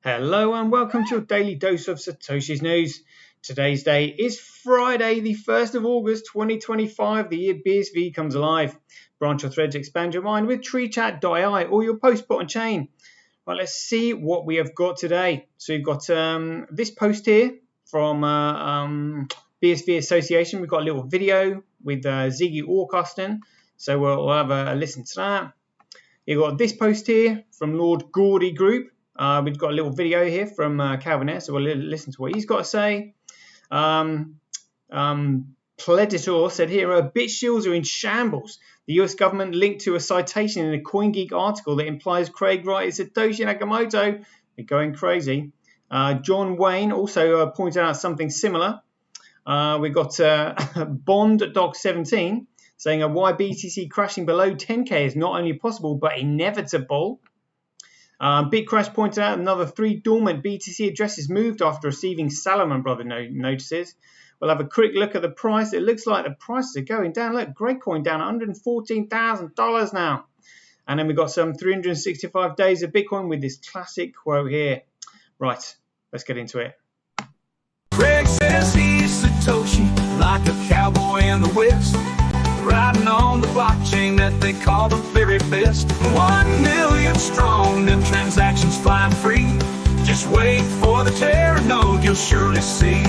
Hello and welcome to your daily dose of Satoshi's news. Today's day is Friday, the 1st of August 2025, the year BSV comes alive. Branch your threads, expand your mind with treechat.ai or your post put on chain. Well, let's see what we have got today. So we've got this post here from BSV Association. We've got a little video with Ziggy Orkuston. So we'll have a listen to that. You've got this post here from Lord Gordy Group. We've got a little video here from Calvin, so we'll listen to what he's got to say. Predator said here, bit shields are in shambles. The US government linked to a citation in a CoinGeek article that implies Craig Wright is Satoshi Nakamoto. They're going crazy. John Wayne also pointed out something similar. We've got Bond Doc 17 saying why BTC crashing below 10k is not only possible but inevitable. BitCrash pointed out another 3 dormant BTC addresses moved after receiving Salomon Brothers notices. We'll have a quick look at the price. It looks like the prices are going down. Look, GregCoin down $114,000 now. And then we've got some 365 days of Bitcoin with this classic quote here. Right, let's get into it. Greg says he's Satoshi, like a cowboy in the West, riding on the blockchain that they call the very best. 1 million strong, them transactions flying free. Just wait for the Terra node, you'll surely see.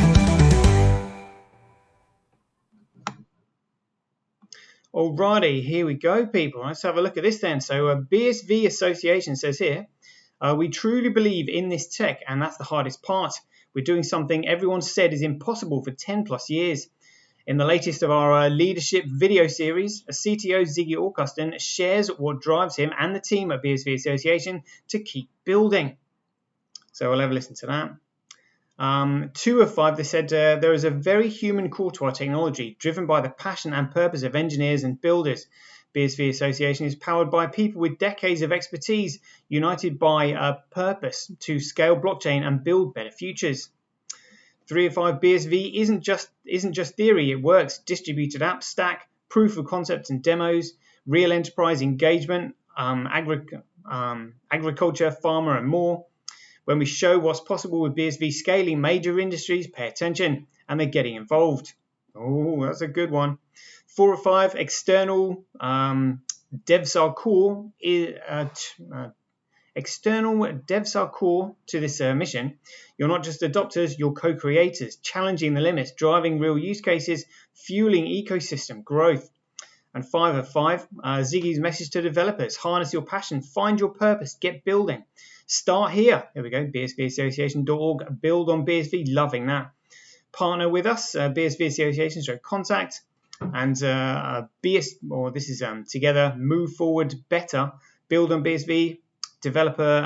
Alrighty, here we go, people. Let's have a look at this then. So BSV Association says here, we truly believe in this tech, and that's the hardest part. We're doing something everyone said is impossible for 10 plus years. In the latest of our leadership video series, CTO Ziggy Orkuston shares what drives him and the team at BSV Association to keep building. So we'll have a listen to that. 2 of 5, they said, there is a very human core to our technology, driven by the passion and purpose of engineers and builders. BSV Association is powered by people with decades of expertise, united by a purpose to scale blockchain and build better futures. 3 of 5 BSV isn't just theory, it works. Distributed app stack, proof of concept and demos, real enterprise engagement, agriculture, farmer and more. When we show what's possible with BSV scaling major industries, pay attention, and they're getting involved. Oh, that's a good one. 4 of 5 external devs are core. External devs are core to this mission. You're not just adopters, you're co-creators, challenging the limits, driving real use cases, fueling ecosystem growth. And 5 of 5, Ziggy's message to developers, harness your passion, find your purpose, get building. Start here. There we go, bsvassociation.org, build on BSV, loving that. Partner with us, BSV Association, so contact, and this is together, move forward better, build on BSV, developer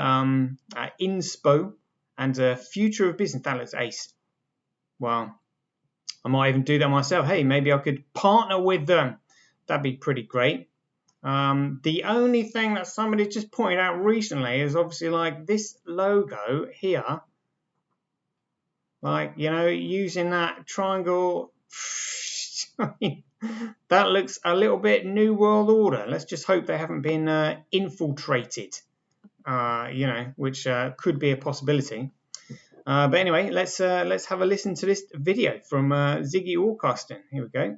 inspo, and future of business. That looks ace. Well, I might even do that myself. Hey, maybe I could partner with them. That'd be pretty great. The only thing that somebody just pointed out recently is obviously like this logo here. Like, using that triangle. I mean, that looks a little bit New World Order. Let's just hope they haven't been infiltrated. Which could be a possibility. But anyway, let's have a listen to this video from Ziggy Orkuston. Here we go.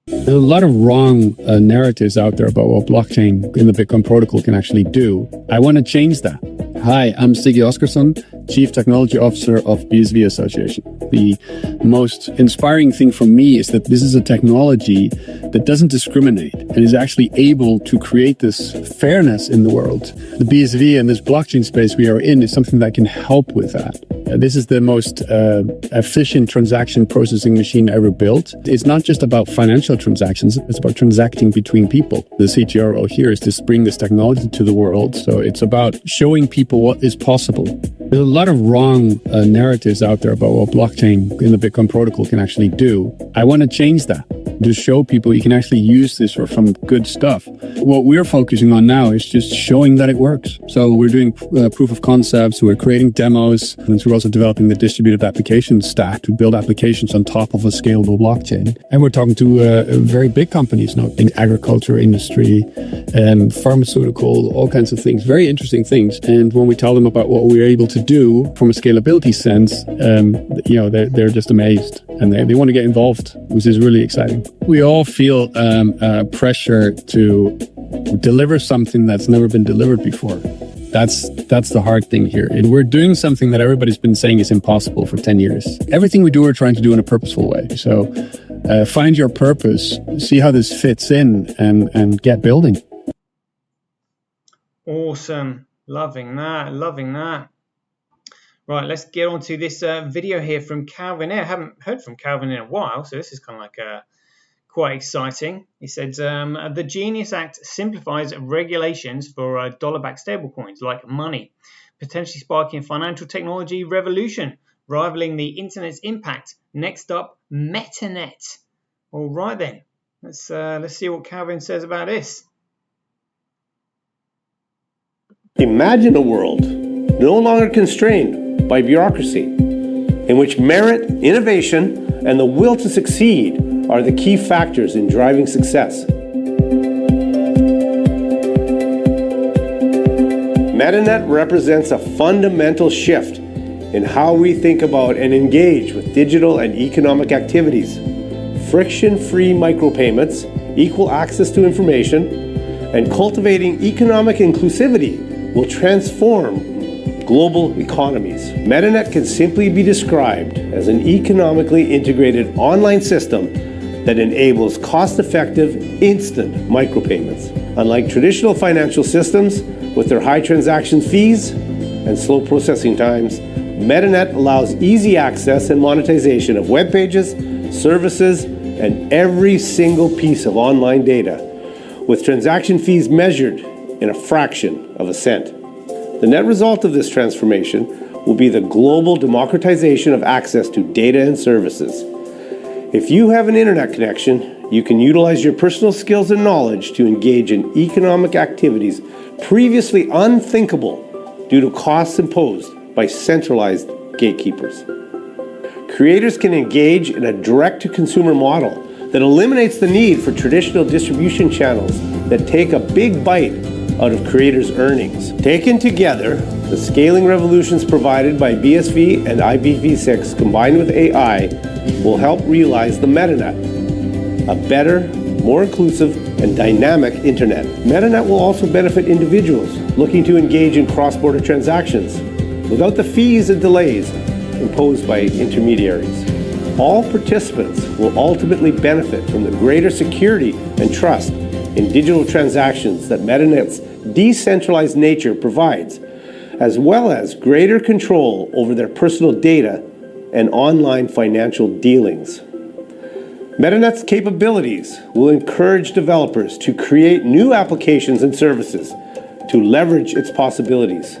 There's a lot of wrong narratives out there about what blockchain in the Bitcoin protocol can actually do. I want to change that. Hi, I'm Ziggy Orkuston, Chief Technology Officer of BSV Association. The most inspiring thing for me is that this is a technology that doesn't discriminate and is actually able to create this fairness in the world. The BSV and this blockchain space we are in is something that can help with that. This is the most efficient transaction processing machine ever built. It's not just about financial transactions, it's about transacting between people. The CTO role here is to bring this technology to the world. So it's about showing people what is possible. There's a lot of wrong narratives out there about what blockchain in the Bitcoin protocol can actually do. I want to change that. To show people you can actually use this for some good stuff. What we're focusing on now is just showing that it works. So we're doing proof of concepts, we're creating demos, and we're also developing the distributed application stack to build applications on top of a scalable blockchain. And we're talking to very big companies now in agriculture industry, pharmaceutical, all kinds of things, very interesting things. And when we tell them about what we're able to do from a scalability sense, they're just amazed, and they want to get involved, which is really exciting. We all feel pressure to deliver something that's never been delivered before. That's the hard thing here. And we're doing something that everybody's been saying is impossible for 10 years. Everything we do, we're trying to do in a purposeful way. So find your purpose, see how this fits in, and get building. Awesome. Loving that. Right, let's get on to this video here from Calvin. I haven't heard from Calvin in a while, so this is kind of like quite exciting. He said, the Genius Act simplifies regulations for dollar-backed stablecoins like money, potentially sparking a financial technology revolution, rivaling the internet's impact. Next up, MetaNet. All right then, let's see what Calvin says about this. Imagine a world no longer constrained by bureaucracy, in which merit, innovation, and the will to succeed are the key factors in driving success. MetaNet represents a fundamental shift in how we think about and engage with digital and economic activities. Friction-free micropayments, equal access to information, and cultivating economic inclusivity will transform global economies. MetaNet can simply be described as an economically integrated online system that enables cost-effective, instant micropayments. Unlike traditional financial systems with their high transaction fees and slow processing times, MetaNet allows easy access and monetization of web pages, services, and every single piece of online data, with transaction fees measured in a fraction of a cent. The net result of this transformation will be the global democratization of access to data and services. If you have an internet connection, you can utilize your personal skills and knowledge to engage in economic activities previously unthinkable due to costs imposed by centralized gatekeepers. Creators can engage in a direct-to-consumer model that eliminates the need for traditional distribution channels that take a big bite out of creators' earnings. Taken together, the scaling revolutions provided by BSV and IPv6 combined with AI will help realize the MetaNet, a better, more inclusive, and dynamic internet. MetaNet will also benefit individuals looking to engage in cross-border transactions without the fees and delays imposed by intermediaries. All participants will ultimately benefit from the greater security and trust in digital transactions that MetaNet's decentralized nature provides, as well as greater control over their personal data and online financial dealings. MetaNet's capabilities will encourage developers to create new applications and services to leverage its possibilities.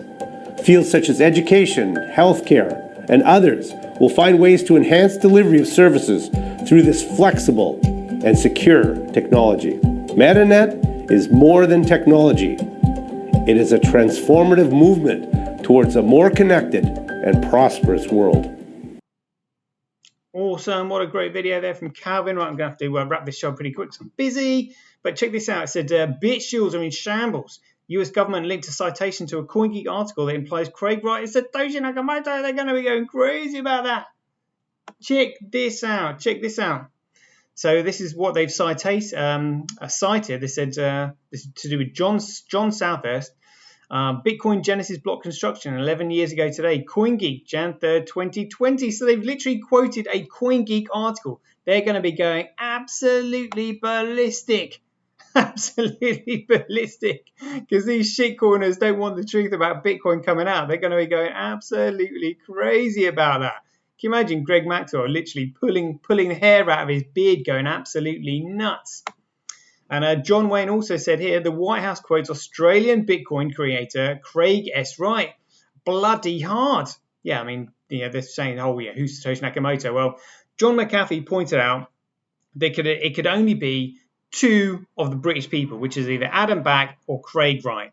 Fields such as education, healthcare, and others will find ways to enhance delivery of services through this flexible and secure technology. MetaNet is more than technology. It is a transformative movement towards a more connected and prosperous world. Awesome. What a great video there from Calvin. Right, I'm going to have to wrap this show pretty quick because I'm busy. But check this out. It said, BitShields are in shambles. US government linked a citation to a CoinGeek article that implies Craig Wright is Satoshi Nakamoto. They're going to be going crazy about that. Check this out. So this is what they've cited. They said this is to do with John Southurst. Bitcoin Genesis block construction 11 years ago today. CoinGeek, Jan 3rd, 2020. So they've literally quoted a CoinGeek article. They're going to be going absolutely ballistic. Absolutely ballistic. Because these shitcoiners don't want the truth about Bitcoin coming out. They're going to be going absolutely crazy about that. Can you imagine Greg Maxwell literally pulling hair out of his beard going absolutely nuts? And John Wayne also said here, the White House quotes Australian Bitcoin creator Craig S. Wright. Bloody hard. Yeah, I mean, they're saying, oh, yeah, who's Satoshi Nakamoto? Well, John McAfee pointed out that it could only be two of the British people, which is either Adam Back or Craig Wright.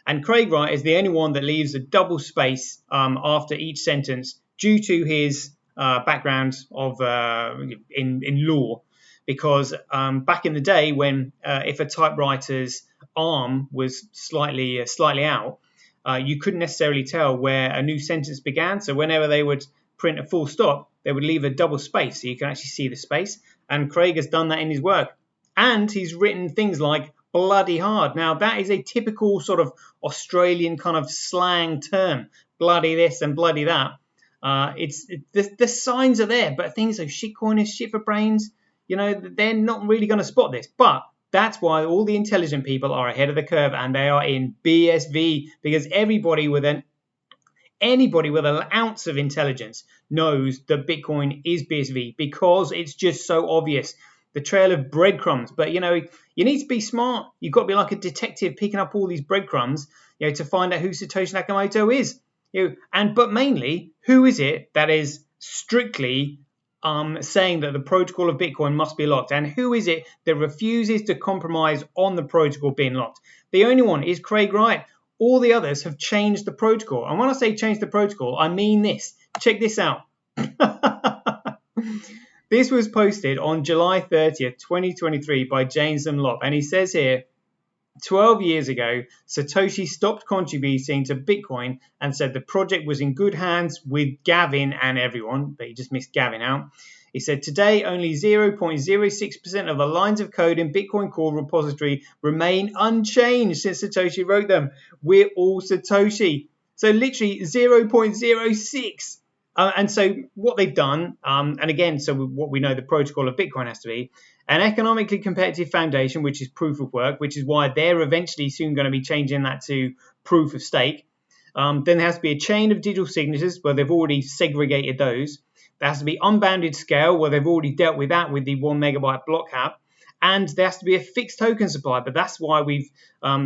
And Craig Wright is the only one that leaves a double space after each sentence due to his background of in law. Because back in the day when if a typewriter's arm was slightly out, you couldn't necessarily tell where a new sentence began. So whenever they would print a full stop, they would leave a double space so you can actually see the space. And Craig has done that in his work. And he's written things like bloody hard. Now, that is a typical sort of Australian kind of slang term. Bloody this and bloody that. The signs are there, but things like shitcoin is shit for brains. They're not really going to spot this. But that's why all the intelligent people are ahead of the curve, and they are in BSV, because anybody with an ounce of intelligence knows that Bitcoin is BSV, because it's just so obvious. The trail of breadcrumbs. But you need to be smart. You've got to be like a detective picking up all these breadcrumbs, to find out who Satoshi Nakamoto is. But mainly, who is it that is strictly saying that the protocol of Bitcoin must be locked, and who is it that refuses to compromise on the protocol being locked? The only one is Craig Wright. All the others have changed the protocol. And when I say change the protocol, I mean this. Check this out. This was posted on July 30th, 2023 by Jameson Lopp. And he says here, 12 years ago, Satoshi stopped contributing to Bitcoin and said the project was in good hands with Gavin and everyone, but he just missed Gavin out. He said, today, only 0.06% of the lines of code in Bitcoin Core repository remain unchanged since Satoshi wrote them. We're all Satoshi. So literally 0.06. And so what they've done, and again, so what we know the protocol of Bitcoin has to be, an economically competitive foundation, which is proof of work, which is why they're eventually soon going to be changing that to proof of stake. Then there has to be a chain of digital signatures, where they've already segregated those. There has to be unbounded scale, where they've already dealt with that with the 1 megabyte block cap. And there has to be a fixed token supply. But that's why we've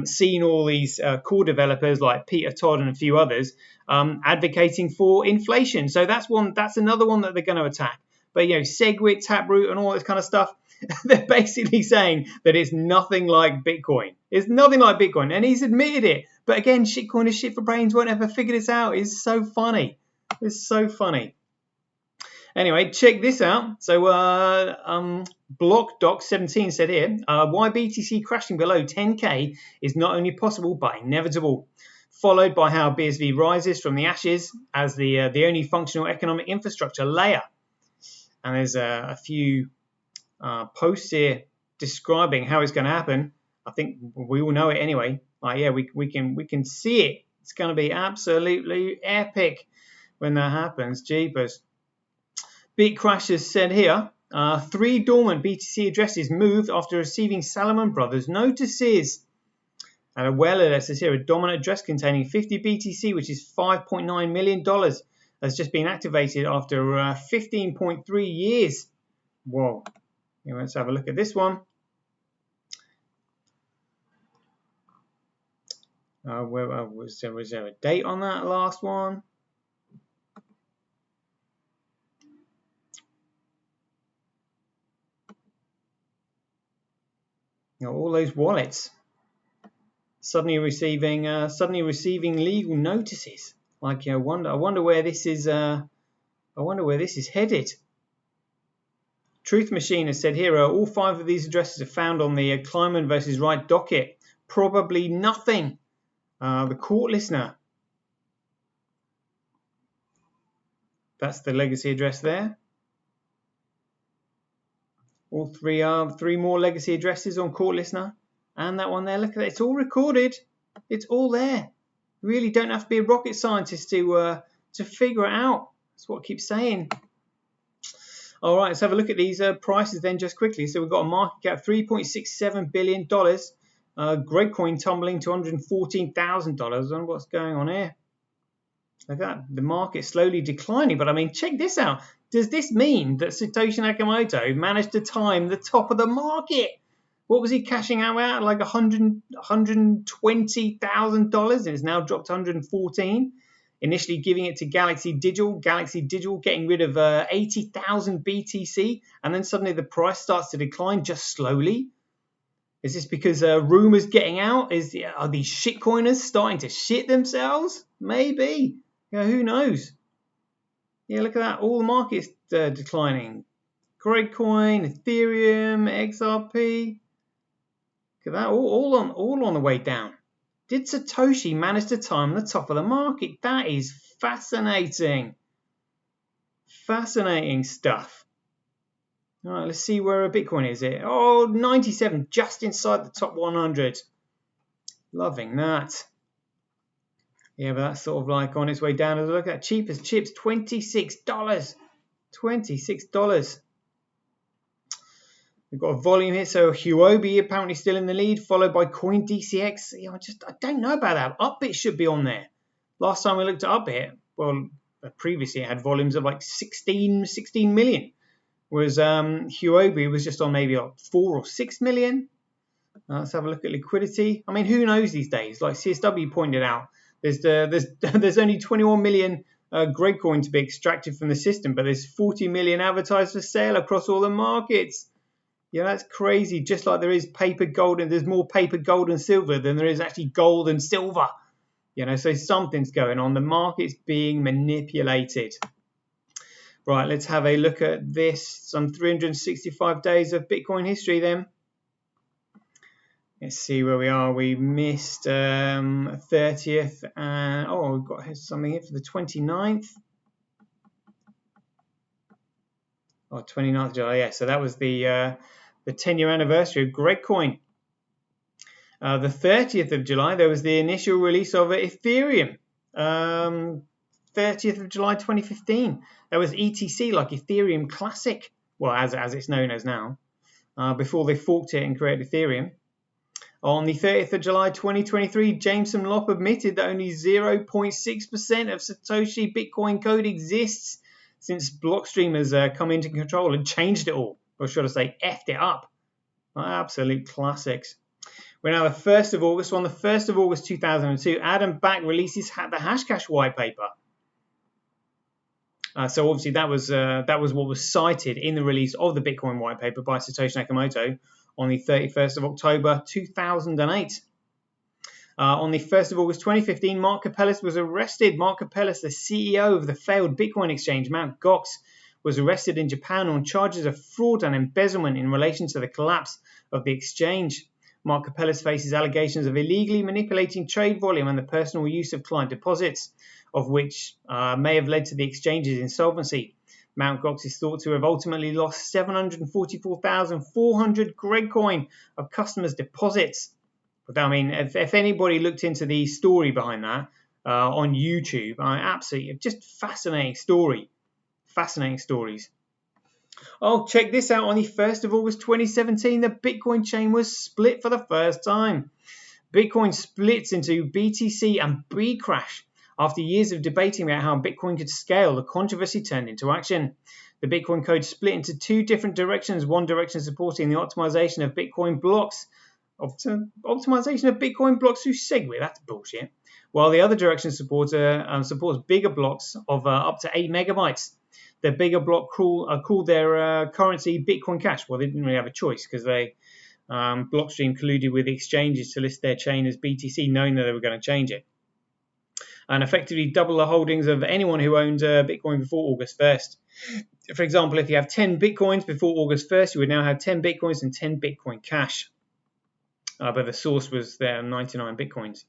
seen all these core developers like Peter Todd and a few others advocating for inflation. So that's another one that they're going to attack. But SegWit, Taproot, and all this kind of stuff, they're basically saying that it's nothing like Bitcoin. It's nothing like Bitcoin, and he's admitted it. But again, shitcoin is shit for brains. Won't ever figure this out. It's so funny. It's so funny. Anyway, check this out. So BlockDoc17 said here, why BTC crashing below 10K is not only possible but inevitable. Followed by how BSV rises from the ashes as the only functional economic infrastructure layer. And there's a few posts here describing how it's going to happen. I think we all know it anyway. We can see it. It's going to be absolutely epic when that happens. Jeepers. BitCrashers said here, 3 dormant BTC addresses moved after receiving Salomon Brothers notices. And a well alert says here, a dominant address containing 50 BTC, which is $5.9 million, has just been activated after 15.3 years. Whoa. Let's have a look at this one. Was there a date on that last one? All those wallets suddenly receiving legal notices. I wonder where this is. I wonder where this is headed. Truth Machine has said here, all 5 of these addresses are found on the Kleiman versus Wright docket. Probably nothing. The court listener. That's the legacy address there. All 3 more legacy addresses on court listener. And that one there, look at that. It's all recorded. It's all there. You really don't have to be a rocket scientist to figure it out. That's what I keep saying. All right, let's have a look at these prices then just quickly. So we've got a market cap $3.67 billion. GregCoin tumbling to $114,000. I don't know what's going on here. Look at that. The market slowly declining. But I mean, check this out. Does this mean that Satoshi Nakamoto managed to time the top of the market? What was he cashing out at? Like $120,000, and it's now dropped to $114,000. Initially giving it to Galaxy Digital getting rid of 80,000 BTC, and then suddenly the price starts to decline just slowly. Is this because rumors getting out? Are these shitcoiners starting to shit themselves? Maybe. Who knows? Look at that. All the markets declining. GregCoin, Ethereum, XRP. Look at that, all on the way down. Did Satoshi manage to time the top of the market? That is fascinating. Fascinating stuff. All right, let's see where a Bitcoin is here. Oh, 97, just inside the top 100. Loving that. Yeah, but that's sort of like on its way down. Look at that, cheap as chips, $26. $26. We've got a volume here, so Huobi apparently still in the lead, followed by CoinDCX. I don't know about that. Upbit should be on there. Last time we looked at Upbit, well, previously it had volumes of like 16 million. Whereas Huobi was just on maybe like 4 or 6 million. Let's have a look at liquidity. I mean, who knows these days? Like CSW pointed out, there's only 21 million GregCoin to be extracted from the system, but there's 40 million advertised for sale across all the markets. Yeah, that's crazy. Just like there is paper gold, and there's more paper gold and silver than there is actually gold and silver. So something's going on. The market's being manipulated. Right, let's have a look at this. Some 365 days of Bitcoin history then. Let's see where we are. We missed 30th. And we've got something here for the 29th. 29th of July. Yeah, so that was the 10-year anniversary of GregCoin. The 30th of July, there was the initial release of Ethereum. 30th of July 2015. That was ETC, like Ethereum Classic. Well, as it's known as now. Before they forked it and created Ethereum. On the 30th of July 2023, Jameson Lopp admitted that only 0.6% of Satoshi Bitcoin code exists since Blockstream has come into control and changed it all. Or should I say, effed it up. Absolute classics. We're now the 1st of August. On the 1st of August 2002, Adam Back releases the Hashcash white paper. So obviously that was what was cited in the release of the Bitcoin white paper by Satoshi Nakamoto on the 31st of October 2008. On the 1st of August 2015, Mark Capellis was arrested. Mark Capellis, the CEO of the failed Bitcoin exchange Mt. Gox, was arrested in Japan on charges of fraud and embezzlement in relation to the collapse of the exchange. Mark Capellis faces allegations of illegally manipulating trade volume and the personal use of client deposits, of which may have led to the exchange's insolvency. Mt. Gox is thought to have ultimately lost 744,400 GregCoin of customers' deposits. But I mean, if anybody looked into the story behind that on YouTube, absolutely just fascinating story. Fascinating stories. Oh, check this out. On the 1st of August 2017, the Bitcoin chain was split for the first time. Bitcoin splits into BTC and Bcrash. After years of debating about how Bitcoin could scale, the controversy turned into action. The Bitcoin code split into two different directions. One direction supporting the optimization of Bitcoin blocks. Optimization of Bitcoin blocks through SegWit. That's bullshit. While the other direction supports bigger blocks of up to 8 megabytes. The bigger block called their currency Bitcoin Cash. Well, they didn't really have a choice because Blockstream colluded with exchanges to list their chain as BTC, knowing that they were going to change it. And effectively double the holdings of anyone who owned Bitcoin before August 1st. For example, if you have 10 Bitcoins before August 1st, you would now have 10 Bitcoins and 10 Bitcoin Cash. But the source was there, 99 Bitcoins.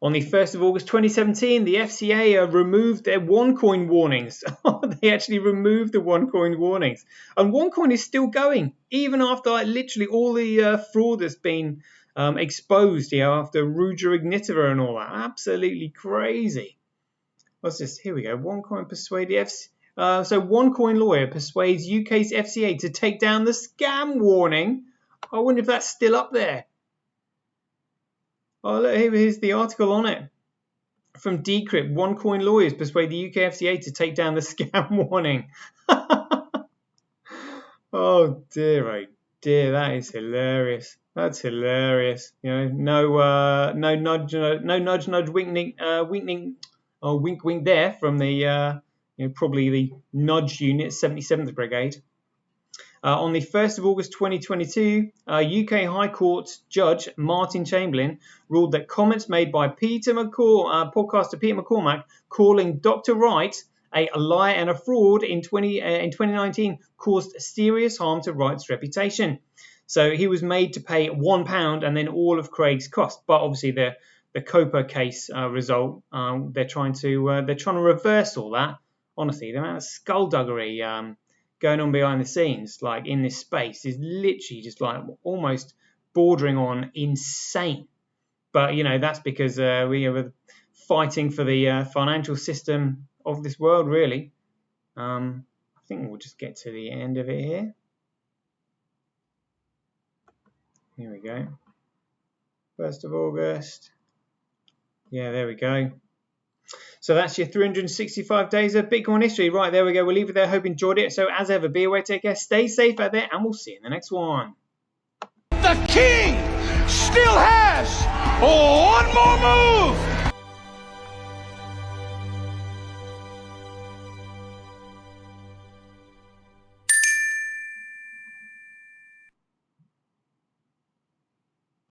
On the 1st of August 2017, the FCA removed their OneCoin warnings. They actually removed the OneCoin warnings. And OneCoin is still going, even after literally all the fraud that's been exposed after Ruja Ignitova and all that. Absolutely crazy. What's this? Here we go. OneCoin persuade the FCA. So OneCoin lawyer persuades UK's FCA to take down the scam warning. I wonder if that's still up there. Oh, look, here's the article on it. From Decrypt, OneCoin lawyers persuade the UK FCA to take down the scam warning. Oh dear, that is hilarious. That's hilarious. No nudge, wink, wink there from the probably the nudge unit, 77th Brigade. On the 1st of August 2022, UK High Court Judge Martin Chamberlain ruled that comments made by podcaster Peter McCormack calling Dr. Wright a liar and a fraud in 2019 caused serious harm to Wright's reputation. So he was made to pay £1 and then all of Craig's costs. But obviously the Copa case result, they're trying to reverse all that. Honestly, the amount of skullduggery going on behind the scenes, like in this space, is literally just like almost bordering on insane. But that's because we are fighting for the financial system of this world, really. I think we'll just get to the end of it here. Here we go. 1st of August. Yeah, there we go. So that's your 365 days of Bitcoin history. Right, there we go. We'll leave it there. Hope you enjoyed it. So as ever, be aware, take care, stay safe out there, and we'll see you in the next one. The king still has one more move.